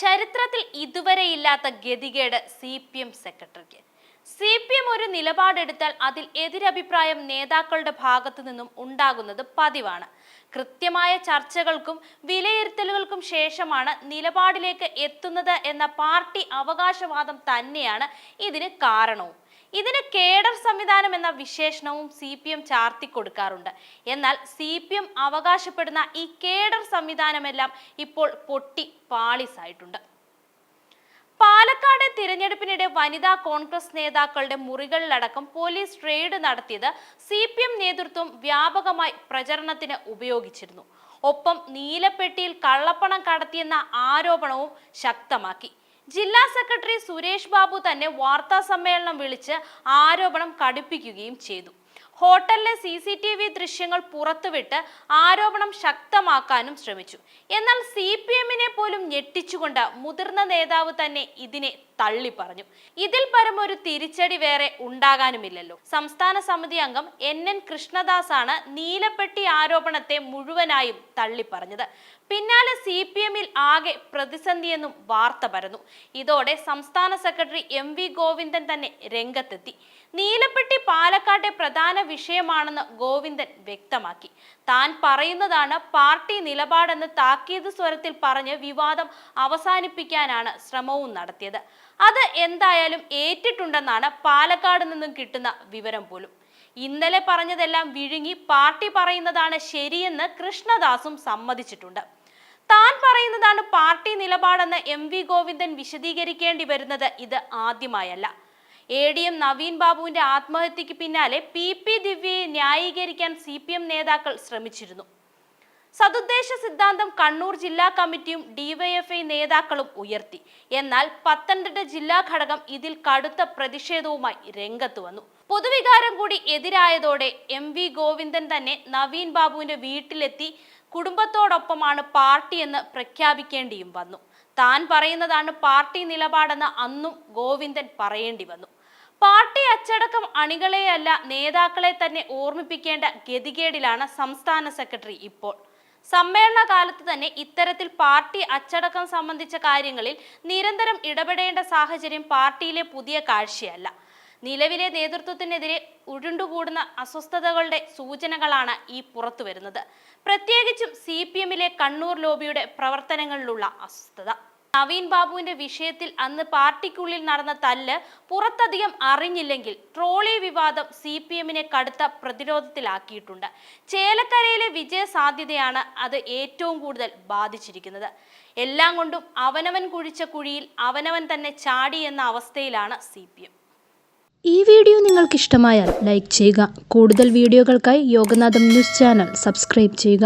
ചരിത്രത്തിൽ ഇതുവരെയില്ലാത്ത ഗതികേട് CPM സെക്രട്ടറിക്ക്. CPM ഒരു നിലപാടെടുത്താൽ അതിൽ എതിരഭിപ്രായം നേതാക്കളുടെ ഭാഗത്തു നിന്നും ഉണ്ടാകുന്നത് പതിവാണ്. കൃത്യമായ ചർച്ചകൾക്കും വിലയിരുത്തലുകൾക്കും ശേഷമാണ് നിലപാടിലേക്ക് എത്തുന്നത് എന്ന പാർട്ടി അവകാശവാദം തന്നെയാണ് ഇതിന് കാരണവും. ഇതിന് കേഡർ സംവിധാനം എന്ന വിശേഷണവും CPM ചാർത്തിക്കൊടുക്കാറുണ്ട്. എന്നാൽ CPM അവകാശപ്പെടുന്ന ഈ കേഡർ സംവിധാനമെല്ലാം ഇപ്പോൾ പൊട്ടി പാളിസായിട്ടുണ്ട്. പാലക്കാട് തിരഞ്ഞെടുപ്പിനിടെ വനിതാ കോൺഗ്രസ് നേതാക്കളുടെ മുറികളിലടക്കം പോലീസ് റെയ്ഡ് നടത്തിയത് CPM നേതൃത്വം വ്യാപകമായി പ്രചരണത്തിന് ഉപയോഗിച്ചിരുന്നു. ഒപ്പം നീലപ്പെട്ടിയിൽ കള്ളപ്പണം കടത്തിയെന്ന ആരോപണവും ശക്തമാക്കി. ജില്ലാ സെക്രട്ടറി സുരേഷ് ബാബു തന്നെ വാർത്താ സമ്മേളനം വിളിച്ച് ആരോപണം കടുപ്പിക്കുകയും ചെയ്തു. ഹോട്ടലിലെ CCTV ദൃശ്യങ്ങൾ പുറത്തുവിട്ട് ആരോപണം ശക്തമാക്കാനും ശ്രമിച്ചു. എന്നാൽ CPM-നെ പോലും ഞെട്ടിച്ചുകൊണ്ട് മുതിർന്ന നേതാവ് തന്നെ ഇതിനെ തള്ളി പറഞ്ഞു. ഇതിൽ പരം ഒരു തിരിച്ചടി വേറെ ഉണ്ടാകാനുമില്ലല്ലോ. സംസ്ഥാന സമിതി അംഗം NN കൃഷ്ണദാസ് ആണ് നീലപ്പെട്ടി ആരോപണത്തെ മുഴുവനായും തള്ളിപ്പറഞ്ഞത്. പിന്നാലെ CPM-ൽ ആകെ പ്രതിസന്ധിയെന്നും വാർത്ത പരന്നു. ഇതോടെ സംസ്ഥാന സെക്രട്ടറി MV ഗോവിന്ദൻ തന്നെ രംഗത്തെത്തി. നീലപ്പെട്ടി പാലക്കാട്ടെ പ്രധാന വിഷയമാണെന്ന് ഗോവിന്ദൻ വ്യക്തമാക്കി. താൻ പറയുന്നതാണ് പാർട്ടി നിലപാടെന്ന് താക്കീത് സ്വരത്തിൽ പറഞ്ഞ് വിവാദം അവസാനിപ്പിക്കാനാണ് ശ്രമവും നടത്തിയത്. അത് എന്തായാലും ഏറ്റിട്ടുണ്ടെന്നാണ് പാലക്കാട് നിന്നും കിട്ടുന്ന വിവരം പോലും. ഇന്നലെ പറഞ്ഞതെല്ലാം വിഴുങ്ങി പാർട്ടി പറയുന്നതാണ് ശരിയെന്ന് കൃഷ്ണദാസും സമ്മതിച്ചിട്ടുണ്ട്. താൻ പറയുന്നതാണ് പാർട്ടി നിലപാടെന്ന് MV ഗോവിന്ദൻ വിശദീകരിക്കേണ്ടി വരുന്നത് ഇത് ആദ്യമായല്ല. ADM നവീൻ ബാബുവിന്റെ ആത്മഹത്യക്ക് പിന്നാലെ PP ദിവ്യയെ ന്യായീകരിക്കാൻ CPM നേതാക്കൾ ശ്രമിച്ചിരുന്നു. സതുദ്ദേശ സിദ്ധാന്തം കണ്ണൂർ ജില്ലാ കമ്മിറ്റിയും DYFI നേതാക്കളും ഉയർത്തി. എന്നാൽ പത്തനംതിട്ട ജില്ലാ ഘടകം ഇതിൽ കടുത്ത പ്രതിഷേധവുമായി രംഗത്ത് വന്നു. പൊതുവികാരം കൂടി എതിരായതോടെ MV ഗോവിന്ദൻ തന്നെ നവീൻ ബാബുവിന്റെ വീട്ടിലെത്തി കുടുംബത്തോടൊപ്പമാണ് പാർട്ടിയെന്ന് പ്രഖ്യാപിക്കേണ്ടിയും വന്നു. താൻ പറയുന്നതാണ് പാർട്ടി നിലപാടെന്ന് അന്നും ഗോവിന്ദൻ പറയേണ്ടി വന്നു. പാർട്ടി അച്ചടക്കം അണികളെയല്ല നേതാക്കളെ തന്നെ ഓർമ്മിപ്പിക്കേണ്ട ഗതികേടിലാണ് സംസ്ഥാന സെക്രട്ടറി ഇപ്പോൾ. സമ്മേളന കാലത്ത് തന്നെ ഇത്തരത്തിൽ പാർട്ടി അച്ചടക്കം സംബന്ധിച്ച കാര്യങ്ങളിൽ നിരന്തരം ഇടപെടേണ്ട സാഹചര്യം പാർട്ടിയിലെ പുതിയ കാഴ്ചയല്ല. നിലവിലെ നേതൃത്വത്തിനെതിരെ ഉരുണ്ടുകൂടുന്ന അസ്വസ്ഥതകളുടെ സൂചനകളാണ് ഈ പുറത്തു വരുന്നത്. പ്രത്യേകിച്ചും CPM-ലെ കണ്ണൂർ ലോബിയുടെ പ്രവർത്തനങ്ങളിലുള്ള അസ്വസ്ഥത. നവീൻ ബാബുവിന്റെ വിഷയത്തിൽ അന്ന് പാർട്ടിക്കുള്ളിൽ നടന്ന തല്ല് പുറത്തധികം അറിഞ്ഞില്ലെങ്കിൽ ട്രോളി വിവാദം CPM-നെ കടുത്ത പ്രതിരോധത്തിലാക്കിയിട്ടുണ്ട്. ചേലക്കരയിലെ വിജയ സാധ്യതയാണ് അത് ഏറ്റവും കൂടുതൽ ബാധിച്ചിരിക്കുന്നത്. എല്ലാം കൊണ്ടും അവനവൻ കുഴിച്ച കുഴിയിൽ അവനവൻ തന്നെ ചാടി എന്ന അവസ്ഥയിലാണ് CPM. ഈ വീഡിയോ നിങ്ങൾക്ക് ഇഷ്ടമായാൽ ലൈക്ക് ചെയ്യുക. കൂടുതൽ വീഡിയോകൾക്കായി യോഗനാഥം ന്യൂസ് ചാനൽ സബ്സ്ക്രൈബ് ചെയ്യുക.